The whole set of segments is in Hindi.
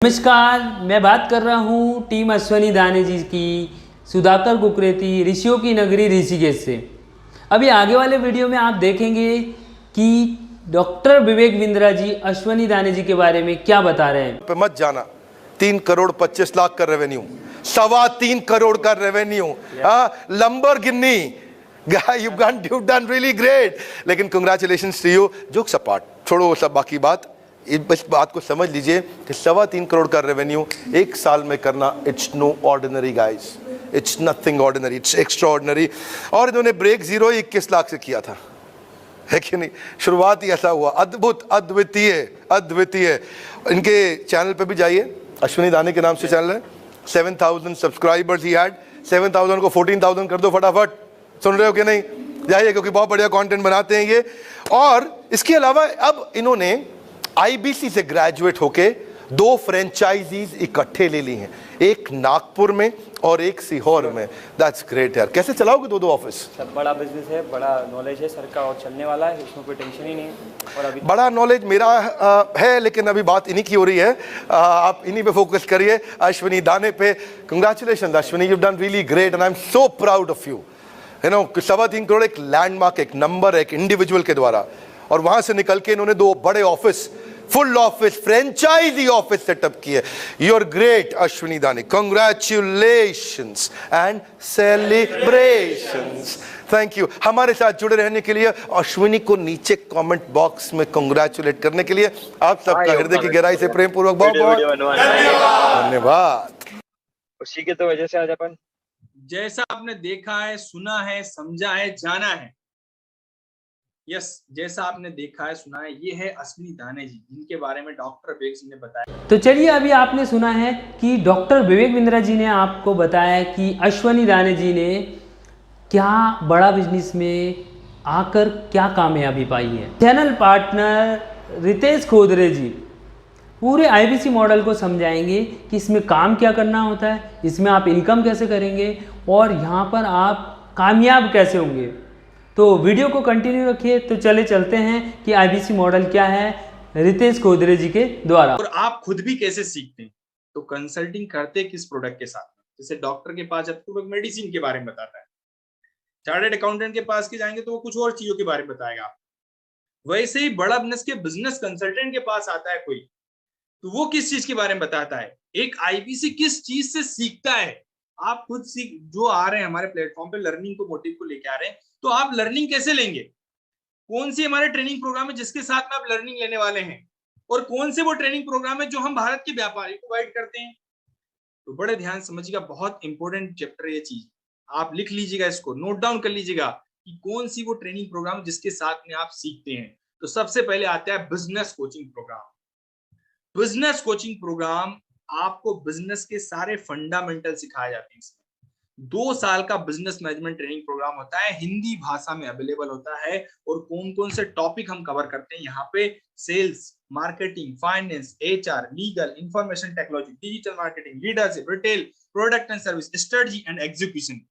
नमस्कार, मैं बात कर रहा हूँ टीम अश्वनी दाने जी की, सुधाकर कुकरेती, ऋषियों की नगरी ऋषिकेश से। अभी आगे वाले वीडियो में आप देखेंगे कि डॉक्टर विवेक बिंद्रा जी अश्वनी दाने जी के बारे में क्या बता रहे हैं। पे मत जाना। 3 करोड़ 25 लाख का रेवेन्यू, 3.25 करोड़ का revenue, Lamborghini, you've done really great। लेकिन congratulations to you. Jokes apart, छोड़ो सब बाकी बात। इस बात को समझ लीजिए कि 3.25 करोड़ का रेवेन्यू एक साल में करना, it's no ordinary guys, it's nothing ordinary, it's extraordinary. और इन्होंने ब्रेक जीरो 21 लाख से किया था, है कि नहीं? शुरुआत ही ऐसा हुआ, अद्भुत, अद्वितीय, अद्वितीय। इनके चैनल पे भी जाइए, अश्वनी दाने के नाम से चैनल है। 7,000 सब्सक्राइबर्स ही हैड। 7,000 को 14,000 कर दो फटाफट। सुन रहे हो कि नहीं? जाइए, क्योंकि बहुत बढ़िया कंटेंट बनाते हैं ये। और इसके अलावा अब इन्होंने आईबीसी से ग्रेजुएट होके 2 फ्रेंचाइजीज इकट्ठे ले ली हैं, एक नागपुर में और एक सीहोर में। दैट्स ग्रेट यार। कैसे चलाओगे दो ऑफिस? सब बड़ा बिजनेस है, बड़ा नॉलेज है सर का और चलने वाला है, इसमें कोई टेंशन ही नहीं है। और अभी बड़ा नॉलेज मेरा है, लेकिन अभी बात इन्हीं की हो रही है। आप इन्हीं पे फोकस करिए, अश्वनी दाने पे। Congratulation Ashwani, you done really great and I am so proud of you. 3.25 crore एक लैंडमार्क, एक नंबर, एक इंडिविजुअल के द्वारा। और वहां से निकल के इन्होंने 2 बड़े office, full office, franchise office setup किए। You are great Ashwani Dane, congratulations and celebrations. Thank you हमारे साथ जुड़े रहने के लिए, अश्विनी को नीचे कमेंट बॉक्स में कंग्रेचुलेट करने के लिए आप सबका हृदय की गहराई से प्रेम पूर्वक बहुत बहुत धन्यवाद। उसी के तो वजह से आज अपन जैसा आपने देखा है, सुना है, समझा है, जाना है, जैसा आपने देखा है, सुना है, ये है अश्वनी दाने जी, जिनके बारे में डॉक्टर विवेक जी ने बताया। तो चलिए, अभी आपने सुना है कि डॉक्टर विवेक बिंद्रा जी ने आपको बताया कि अश्वनी दाने जी ने क्या बड़ा बिजनेस में आकर क्या कामयाबी पाई है। चैनल पार्टनर रितेश खोदरे जी पूरे आईबीसी मॉडल को समझाएंगे कि इसमें काम क्या करना होता है, इसमें आप इनकम कैसे करेंगे और यहाँ पर आप कामयाब कैसे होंगे। तो वीडियो को कंटिन्यू रखिए। तो चलते हैं कि आईबीसी मॉडल क्या है रितेश खोदरे जी के द्वारा। और आप खुद भी कैसे सीखते हैं, तो कंसल्टिंग करते किस प्रोडक्ट के साथ में। जैसे डॉक्टर के पास जब तो मेडिसिन के बारे में बताता है, चार्टर्ड अकाउंटेंट के पास के जाएंगे तो वो कुछ और चीजों के बारे में बताएगा। वैसे ही बड़ा बिजनेस कंसल्टेंट के पास आता है कोई, तो वो किस चीज के बारे में बताता है। एक आईबीसी किस चीज से सीखता है। आप खुद सीख जो आ रहे हैं हमारे प्लेटफॉर्म पे, लर्निंग को मोटिव को लेके आ रहे हैं, तो आप लर्निंग कैसे लेंगे। कौन सी हमारे ट्रेनिंग प्रोग्राम है जिसके साथ में आप लर्निंग लेने वाले हैं, और कौन से वो ट्रेनिंग प्रोग्राम है जो हम भारत के व्यापारी को प्रोवाइड करते हैं। तो बड़े ध्यान समझिएगा, बहुत इंपॉर्टेंट चैप्टर है ये चीज। आप लिख लीजिएगा, इसको नोट डाउन कर लीजिएगा कि कौन सी वो ट्रेनिंग प्रोग्राम जिसके साथ में आप सीखते हैं। तो सबसे पहले आता है business coaching program. Business coaching program आपको बिजनेस के सारे फंडामेंटल सिखाए जाते हैं। 2 साल का बिजनेस मैनेजमेंट ट्रेनिंग प्रोग्राम होता है, हिंदी भाषा में अवेलेबल होता है। और कौन कौन से टॉपिक हम कवर करते हैं यहाँ पे, sales, marketing, finance, HR, legal, information technology, digital marketing, leadership, retail, product and service, strategy and execution.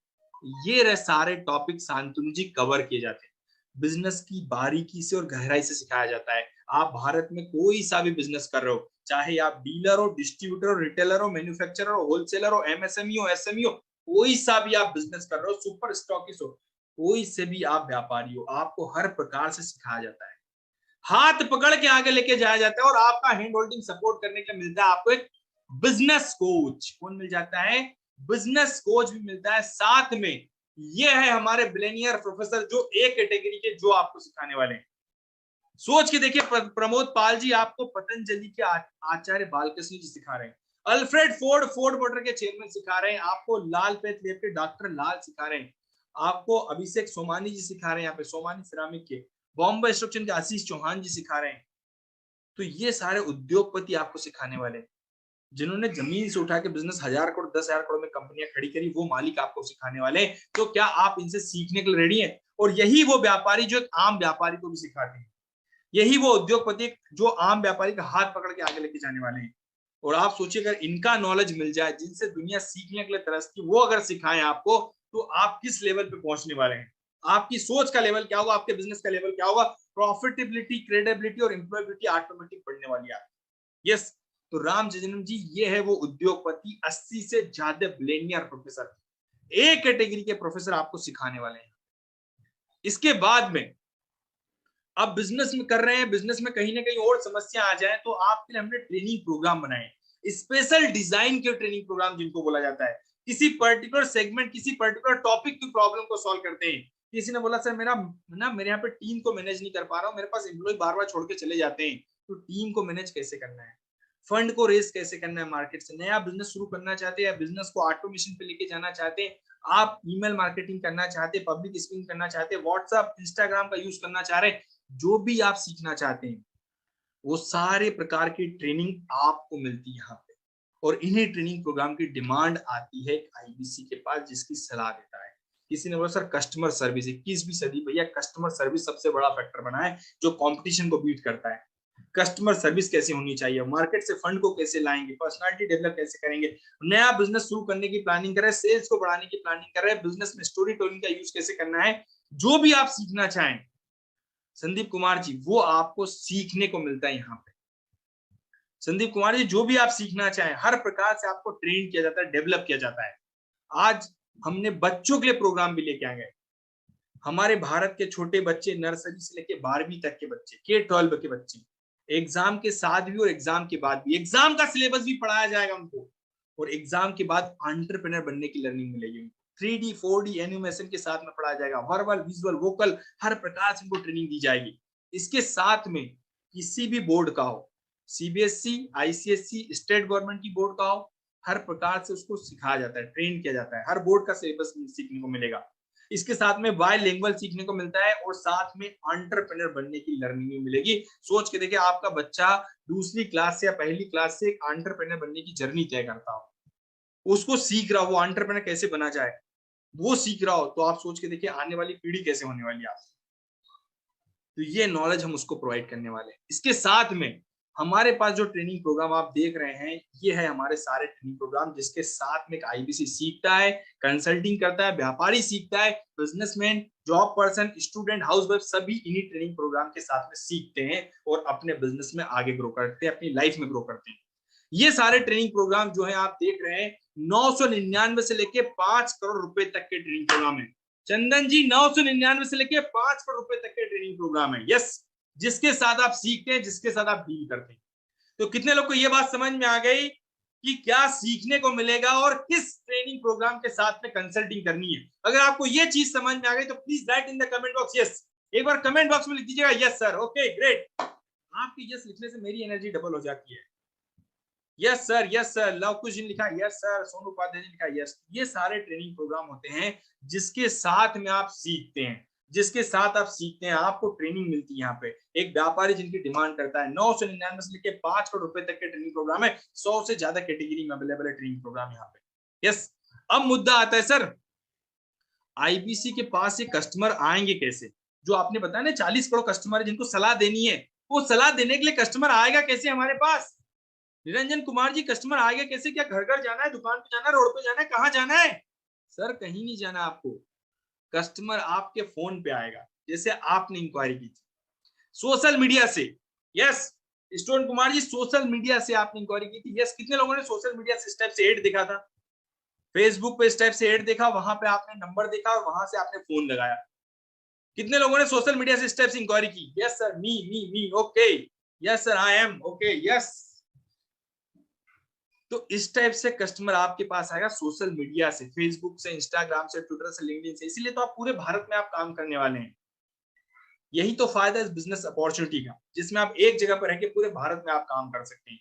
ये रहे सारे टॉपिक शांतनु जी कवर किए जाते हैं। बिजनेस की बारीकी से और गहराई से सिखाया जाता है। आप भारत में कोई सा भी बिजनेस कर रहे हो, चाहे आप डीलर हो, डिस्ट्रीब्यूटर हो, रिटेलर हो, मैन्युफैक्चरर हो, होलसेलर हो, एमएसएमई हो, एसएमई हो, कोई सा भी आप बिजनेस कर रहे हो, सुपर स्टॉकिस्ट हो, कोई से भी आप व्यापारी हो, आपको हर प्रकार से सिखाया जाता है। हाथ पकड़ के आगे लेके जाया जाता है और आपका हैंड होल्डिंग सपोर्ट करने के लिए मिलता है आपको एक बिजनेस कोच। कौन मिल जाता है? बिजनेस कोच भी मिलता है साथ में। ये है हमारे बिलियनियर प्रोफेसर, जो एक कैटेगरी के, जो आपको सिखाने वाले हैं। सोच के देखिए, प्रमोद पाल जी आपको पतंजलि के आचार्य बालकृष्ण जी सिखा रहे हैं। अल्फ्रेड फोर्ड मोटर के चेयरमैन सिखा रहे हैं आपको। लाल पेथ वेब के डॉक्टर लाल सिखा रहे हैं आपको। अभिषेक सोमानी जी सिखा रहे हैं यहाँ पे, सोमानी सिरामिक के। बॉम्बे इंस्ट्रक्शन के आशीष चौहान जी सिखा रहे हैं। तो ये सारे उद्योगपति आपको सिखाने वाले हैं, जिन्होंने जमीन से उठा के बिजनेस 1000 करोड़ 10,000 करोड़ में कंपनियां खड़ी करी, वो मालिक आपको सिखाने वाले हैं। तो क्या आप इनसे सीखने के लिए रेडी हैं? और यही वो व्यापारी जो एक आम व्यापारी को भी सिखाते हैं, यही वो उद्योगपति जो आम व्यापारी का हाथ पकड़ के आगे लेके जाने वाले हैं। और आप सोचिए, अगर इनका नॉलेज मिल जाए, जिनसे दुनिया सीखने के लिए तरसती, वो अगर सिखाएं आपको, तो आप किस लेवल पे पहुंचने वाले हैं। आपकी सोच का लेवल क्या होगा, आपके बिजनेस का लेवल क्या होगा। प्रॉफिटेबिलिटी, क्रेडिबिलिटी और एम्प्लॉयबिलिटी ऑटोमेटिक बढ़ने वाली है। यस, तो राम जन्म जी ये है वो उद्योगपति, 80 से ज्यादा बिलियनियर प्रोफेसर, एक कैटेगरी के प्रोफेसर आपको सिखाने वाले हैं। इसके बाद में आप बिजनेस में कर रहे हैं, बिजनेस में कहीं ना कहीं और समस्या आ जाए तो आपके लिए हमने ट्रेनिंग प्रोग्राम बनाए, स्पेशल डिजाइन के ट्रेनिंग प्रोग्राम जिनको बोला जाता है। किसी पर्टिकुलर सेगमेंट, किसी पर्टिकुलर टॉपिक की प्रॉब्लम को सॉल्व करते हैं। किसी ने बोला सर मेरे यहाँ पे टीम को मैनेज नहीं कर पा रहा हूँ, मेरे पास एम्प्लॉय बार बार छोड़ के चले जाते हैं, तो टीम को मैनेज कैसे करना है, फंड को रेस कैसे करना है, मार्केट से नया बिजनेस शुरू करना चाहते हैं या बिजनेस को ऑटोमेशन पे लेके जाना चाहते हैं, आप ईमेल मार्केटिंग करना चाहते हैं, पब्लिक स्पीकिंग करना चाहते हैं, व्हाट्सएप इंस्टाग्राम का यूज करना चाह रहे हैं, जो भी आप सीखना चाहते हैं वो सारे प्रकार की ट्रेनिंग आपको मिलती है यहाँ पे। और इन्हीं ट्रेनिंग प्रोग्राम की डिमांड आती है आईबीसी के पास, जिसकी सलाह देता है। किसी ने बोला सर कस्टमर सर्विस, 21वीं सदी भैया कस्टमर सर्विस सबसे बड़ा फैक्टर बना है जो कंपटीशन को बीट करता है। कस्टमर सर्विस कैसे होनी चाहिए, मार्केट से फंड को कैसे लाएंगे, पर्सनालिटी डेवलप कैसे करेंगे, नया बिजनेस शुरू करने की प्लानिंग कर रहे हैं, सेल्स को बढ़ाने की प्लानिंग कर रहे हैं, बिजनेस में स्टोरी टेलिंग का यूज कैसे करना है, जो भी आप सीखना चाहें संदीप कुमार जी वो आपको सीखने को मिलता है यहाँ पे। संदीप कुमार जी जो भी आप सीखना चाहें हर प्रकार से आपको ट्रेन किया जाता है, डेवलप किया जाता है। आज हमने बच्चों के लिए प्रोग्राम भी लेके आ गए। हमारे भारत के छोटे बच्चे नर्सरी से लेके 12वीं तक के बच्चे, K-12 के बच्चे, एग्जाम के साथ भी और एग्जाम के बाद भी, एग्जाम का सिलेबस भी पढ़ाया जाएगा उनको, और एग्जाम के बाद एंटरप्रेन्योर बनने की लर्निंग मिलेगी उनको। 3D 4D एनिमेशन के साथ में पढ़ाया जाएगा, वर्बल विजुअल वोकल हर प्रकार से उनको ट्रेनिंग दी जाएगी। इसके साथ में किसी भी बोर्ड का हो, सीबीएसई, आईसीएसई, स्टेट गवर्नमेंट की बोर्ड का हो, हर प्रकार से उसको सिखाया जाता है, ट्रेन किया जाता है, हर बोर्ड का सिलेबस सीखने को मिलेगा। इसके साथ में बाय लैंग्वेज सीखने को मिलता है और साथ में एंटरप्रेन्योर बनने की लर्निंग भी मिलेगी। सोच के देखिए आपका बच्चा दूसरी क्लास से या पहली क्लास से एक एंटरप्रेन्योर बनने की जर्नी तय करता हो, उसको सीख रहा हो वो एंटरप्रेन्योर कैसे बना जाए वो सीख रहा हो, तो आप सोच के देखिए आने वाली पीढ़ी कैसे होने वाली है आप। तो ये नॉलेज हम उसको प्रोवाइड करने वाले हैं। इसके साथ में हमारे पास जो ट्रेनिंग प्रोग्राम आप देख रहे हैं ये है हमारे सारे ट्रेनिंग प्रोग्राम, जिसके साथ में एक आईबीसी सीखता है, कंसल्टिंग करता है, व्यापारी सीखता है, businessman, job person, student, housewife सभी इन्हीं ट्रेनिंग प्रोग्राम के साथ में सीखते हैं और अपने बिजनेस में आगे ग्रो करते हैं, अपनी लाइफ में ग्रो करते हैं। ये सारे ट्रेनिंग प्रोग्राम जो है आप देख रहे हैं 999 से लेके 5 करोड़ रुपए तक के ट्रेनिंग प्रोग्राम है। चंदन जी 999 से लेके 5 करोड़ रुपए तक के ट्रेनिंग प्रोग्राम है। यस, जिसके साथ आप सीखते हैं, जिसके साथ आप डील करते हैं। तो कितने लोग को ये बात समझ में आ गई कि क्या सीखने को मिलेगा और किस ट्रेनिंग प्रोग्राम के साथ में कंसल्टिंग करनी है? अगर आपको ये चीज समझ में आ गई तो please write in the comment box yes. एक बार कमेंट बॉक्स में लिख दीजिएगा यस सर। Okay great. आपकी यस लिखने से मेरी एनर्जी डबल हो जाती है। Yes sir, yes sir. Luv Kush ji ने लिखा यस सर, सोनू उपाध्याय जी ने लिखा यस। ये सारे ट्रेनिंग प्रोग्राम होते हैं जिसके साथ में आप सीखते हैं, जिसके साथ आप सीखते हैं, आपको ट्रेनिंग मिलती है। यहाँ पे एक व्यापारी जिनकी डिमांड करता है 999 से लेकर 5 करोड़ रुपए तक के ट्रेनिंग प्रोग्राम है। 100 से ज्यादा कैटेगरी में अवेलेबल है ट्रेनिंग प्रोग्राम यहाँ पे। यस, अब मुद्दा आता है सर आईबीसी के पास से कस्टमर आएंगे कैसे? जो आपने बताया ना 40 करोड़ कस्टमर है जिनको सलाह देनी है, वो सलाह देने के लिए कस्टमर आएगा कैसे हमारे पास? निरंजन कुमार जी कस्टमर आएगा कैसे? क्या घर घर जाना है, दुकान पे जाना है, रोड पे जाना है, कहाँ जाना है? सर कहीं नहीं जाना आपको, कस्टमर आपके फोन पे आएगा जैसे आपने इंक्वायरी की थी सोशल मीडिया से। Yes student Kumar ji, social media से आपने इंक्वायरी की थी। यस, कितने लोगों ने सोशल मीडिया से इस टाइप से एड देखा था? फेसबुक पे इस टाइप से एड देखा, वहां पे आपने नंबर देखा और वहां से आपने फोन लगाया। कितने लोगों ने सोशल मीडिया से इस टाइप से इंक्वायरी की? Yes sir, me okay, yes sir I am okay, yes. तो इस टाइप से कस्टमर आपके पास आएगा सोशल मीडिया से, फेसबुक से, इंस्टाग्राम से, ट्विटर से, लिंक्डइन से। इसीलिए तो आप पूरे भारत में आप काम करने वाले हैं। यही तो फायदा इस बिजनेस अपॉर्चुनिटी का, जिसमें आप एक जगह पर रहकर पूरे भारत में आप काम कर सकते हैं।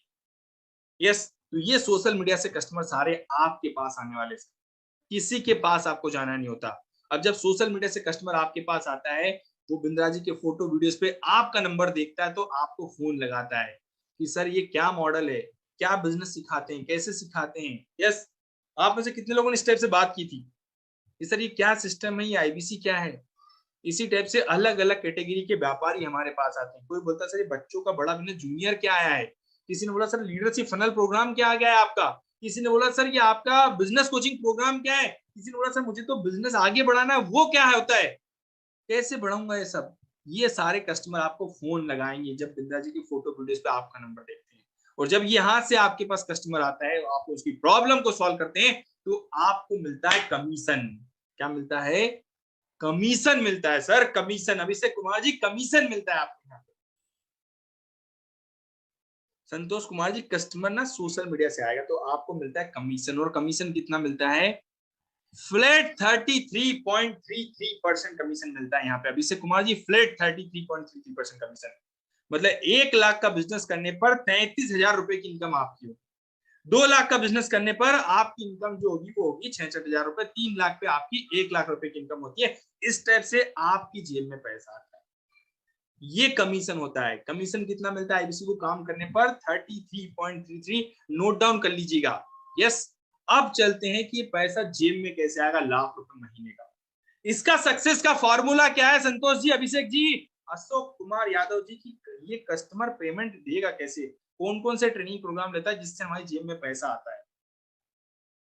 यस, तो ये सोशल मीडिया से कस्टमर सारे आपके पास आने वाले हैं, किसी के पास आपको जाना नहीं होता। अब जब सोशल मीडिया से कस्टमर आपके पास आता है, वो बिंद्रा जी के फोटो वीडियोस पे आपका नंबर देखता है तो आपको फोन लगाता है कि सर ये क्या मॉडल है, क्या बिजनेस सिखाते हैं, कैसे सिखाते हैं। यस, आप में से कितने लोगों ने इस टाइप से बात की थी कि सर ये क्या सिस्टम है, ये आईबीसी क्या है? इसी टाइप से अलग अलग कैटेगरी के व्यापारी हमारे पास आते हैं। कोई बोलता है सर ये बच्चों का बड़ा बिजनेस जूनियर क्या आया है, किसी ने बोला सर लीडरशिप फनल प्रोग्राम क्या आ गया है आपका, किसी ने बोला सर ये आपका बिजनेस कोचिंग प्रोग्राम क्या है, किसी ने बोला सर मुझे तो बिजनेस आगे बढ़ाना है, वो क्या होता है, कैसे बढ़ाऊंगा ये सब। ये सारे कस्टमर आपको फोन लगाएंगे जब बिंद्रा जी की फोटो वीडियोस पे आपका नंबर देखते हैं और जब यहाँ से आपके पास कस्टमर आता है, आप उसकी प्रॉब्लम को सॉल्व करते हैं, तो आपको मिलता है कमीशन। क्या मिलता है? कमीशन मिलता है sir, commission. Abhishek Kumar ji, commission मिलता है आपको यहाँ पे। संतोष कुमार जी, कस्टमर ना सोशल मीडिया से आएगा तो आपको मिलता है कमीशन। और कमीशन कितना मिलता है? फ्लैट 33.33% कमीशन मिलता है यहाँ पे। Abhishek Kumar ji, flat 33.33% commission. मतलब 1 लाख का बिजनेस करने पर 33,000 रुपए की इनकम आपकी होगी। 2 लाख का बिजनेस करने पर आपकी इनकम जो होगी वो होगी 66,000 रुपए। 3 लाख पे आपकी 1 लाख रुपए की इनकम होती है। इस टाइप से आपकी जेब में पैसा आता है। ये कमीशन होता है। कमीशन कितना मिलता है आईबीसी को काम करने पर? 33.33। नोट डाउन कर लीजिएगा। यस। अब चलते हैं कि ये पैसा जेब में कैसे आएगा, लाख रुपए महीने का। इसका सक्सेस का फॉर्मूला क्या है संतोष जी, अभिषेक जी, अशोक कुमार यादव जी की? ये कस्टमर पेमेंट देगा कैसे? कौन कौन से ट्रेनिंग प्रोग्राम लेता है जिससे हमारी जेब में पैसा आता है?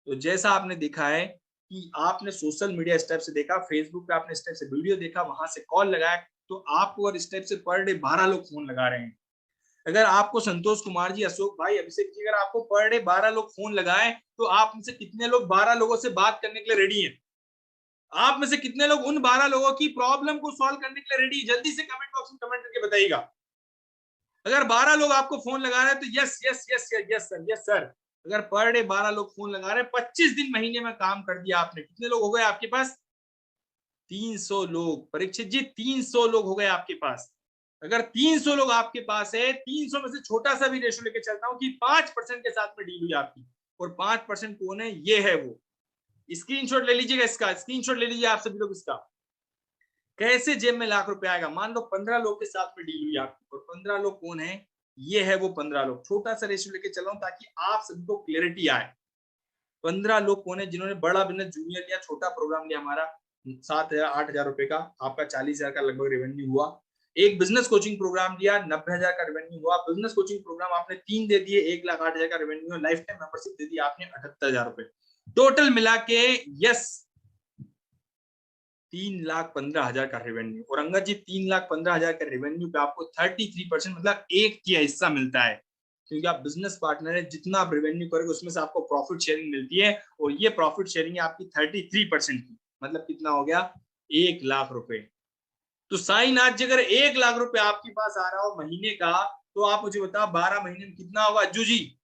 तो जैसा आपने देखा है कि आपने सोशल मीडिया स्टेप से देखा, फेसबुक पे आपने स्टेप से वीडियो देखा, वहां से कॉल लगाया, तो आपको और स्टेप से पर डे 12 लोग फोन लगा रहे हैं। अगर आपको संतोष कुमार जी, अशोक भाई, अभिषेक जी, अगर आपको पर डे 12 लोग फोन लगाए, तो आप में से कितने लोग 12 लोगों से बात करने के लिए रेडी हैं? आप में से कितने लोग उन 12 लोगों की प्रॉब्लम को सॉल्व करने के लिए रेडी है? जल्दी से कमेंट बॉक्स में कमेंट करके बताइएगा। अगर 12 लोग आपको फोन लगा रहे हैं तो yes yes yes yes sir, yes sir. अगर पर डे 12 लोग फोन लगा रहे हैं, 25 दिन महीने में काम कर दिया आपने, कितने लोग हो गए आपके पास? 300 लोग। परीक्षित जी, 300 लोग हो गए आपके पास। अगर 300 लोग आपके पास है, 300 में से छोटा सा भी रेशो लेके चलता हूं कि 5% के साथ में डील हुई आपकी, और 5% कौन है? ये है वो। स्क्रीनशॉट ले लीजिएगा इसका, स्क्रीनशॉट ले लीजिए आप सभी लोग इसका। कैसे जेब में लाख रुपए आएगा? मान लो 15 लोग के साथ में डील हुई आपकी, और 15 लोग कौन है? ये है वो 15 लोग। छोटा सा रेशियो लेके चल रहा हूं ताकि आप सभी को क्लियरिटी आए। 15 लोग कौन है जिन्होंने बड़ा बिजनेस जूनियर लिया, छोटा प्रोग्राम लिया हमारा 7,000 8,000 रुपए का, आपका 40,000 का लगभग रेवेन्यू हुआ। एक बिजनेस कोचिंग प्रोग्राम लिया, 90,000 का रेवेन्यू हुआ। बिजनेस कोचिंग प्रोग्राम आपने 3 दे दिए, 1,08,000 का रेवेन्यू। लाइफ टाइम मेंबरशिप दे दी आपने 78,000 रुपए। टोटल मिला के यस 3,15,000 का रेवेन्यू। और अंगद जी, 3,15,000 का रेवेन्यू पे आपको 33% मतलब 1 का हिस्सा मिलता है, क्योंकि आप बिजनेस पार्टनर है। जितना आप रेवेन्यू करोगे उसमें से आपको प्रॉफिट शेयरिंग मिलती है, और ये प्रॉफिट शेयरिंग है आपकी 33% की। मतलब कितना हो गया? 1 लाख रुपए। तो साईनाथ जी, अगर 1 लाख रुपए आपके पास आ रहा हो महीने का, तो आप मुझे बताओ 12 महीने में कितना होगा? अज्जू जी,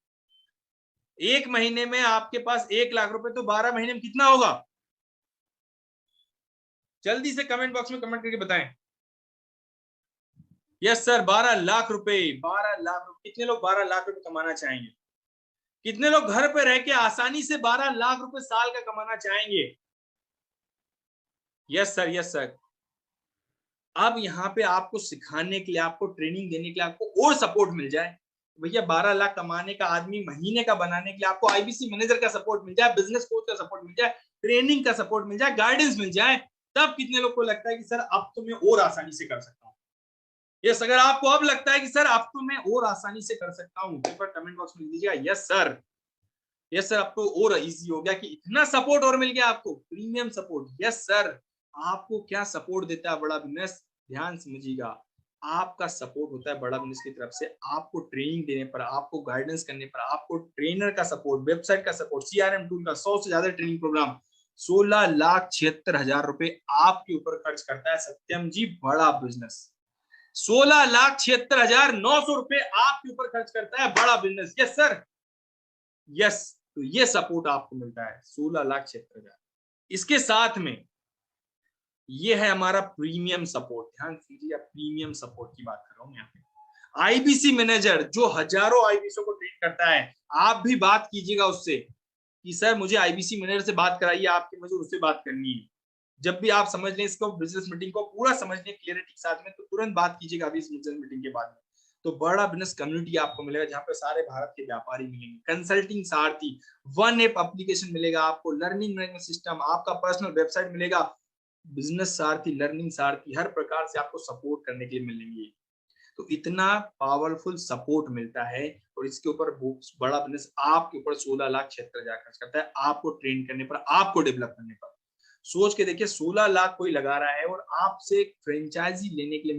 1 महीने में आपके पास 1 लाख रुपए, तो 12 महीने में कितना होगा? जल्दी से कमेंट बॉक्स में कमेंट करके बताएं। यस सर, 12 लाख रुपए। 12 लाख रुपए। कितने लोग 12 लाख रुपए कमाना चाहेंगे? कितने लोग घर पे रह के आसानी से 12 लाख रुपए साल का कमाना चाहेंगे? Yes sir, yes sir. अब यहाँ पे आपको सिखाने के लिए, आपको ट्रेनिंग देने के लिए, आपको और सपोर्ट मिल जाए। भैया 12 लाख कमाने का आदमी महीने का बनाने के लिए आपको आईबीसी मैनेजर का सपोर्ट मिल जाए, बिजनेस कोच का सपोर्ट मिल जाए, ट्रेनिंग का सपोर्ट मिल जाए, गाइडेंस मिल जाए, तब कितने लोग को लगता है कि सर अब तो मैं और आसानी से कर सकता हूँ? यस, अगर आपको अब लगता है कि सर अब तो मैं और आसानी से कर सकता हूँ, तो कमेंट बॉक्स में लिख दीजिएगा यस सर। यस सर, अब तो और इजी हो गया कि इतना सपोर्ट और मिल गया आपको, प्रीमियम सपोर्ट। Yes sir. आपको क्या सपोर्ट देता है बड़ा बिजनेस? ध्यान समझिएगा, आपका सपोर्ट होता है बड़ा बिजनेस की तरफ से। आपको ट्रेनिंग देने पर, आपको गाइडेंस करने पर, आपको ट्रेनर का सपोर्ट, वेबसाइट का सपोर्ट, सीआरएम टूल का 100 से ज्यादा ट्रेनिंग प्रोग्राम, 16,76,000 रुपए आपके ऊपर खर्च करता है सत्यम जी बड़ा बिजनेस। 16,76,900 रुपए आपके ऊपर खर्च करता है बड़ा बिजनेस। Yes sir, yes. तो ये सपोर्ट आपको मिलता है 16,76,000। इसके साथ में ये है हमारा प्रीमियम सपोर्ट। ध्यान दीजिए, प्रीमियम सपोर्ट की बात कर रहा हूं यहाँ पे। आईबीसी मैनेजर जो हजारों आईबीसी को ट्रेन करता है, आप भी बात कीजिएगा उससे कि सर मुझे आईबीसी मैनेजर से बात कराइए, आपकी मुझे उससे बात करनी है। जब भी आप समझ लें इसको, बिजनेस मीटिंग को पूरा समझ लें क्लियरिटी के साथ में, तो तुरंत बात कीजिएगा अभी इस बिजनेस मीटिंग के बाद में। तो बड़ा बिजनेस कम्युनिटी आपको मिलेगा, जहां पे सारे भारत के व्यापारी मिलेंगे, कंसल्टिंग सारथी, वन ऐप एप्लीकेशन मिलेगा आपको, लर्निंग मैनेजमेंट सिस्टम, आपका पर्सनल वेबसाइट मिलेगा, बिजनेस सारथी, लर्निंग सारथी, हर प्रकार से आपको सपोर्ट करने के लिए मिलेंगे। तो इतना पावरफुल सपोर्ट मिलता है, और इसके ऊपर बड़ा बिजनेस आपके ऊपर 16,76,000 खर्च करता है, आपको ट्रेन करने पर, आपको डेवलप करने पर। सोच के देखिए, 16 लाख कोई लगा रहा है, और आपसे फ्रेंचाइजी लेने के लिए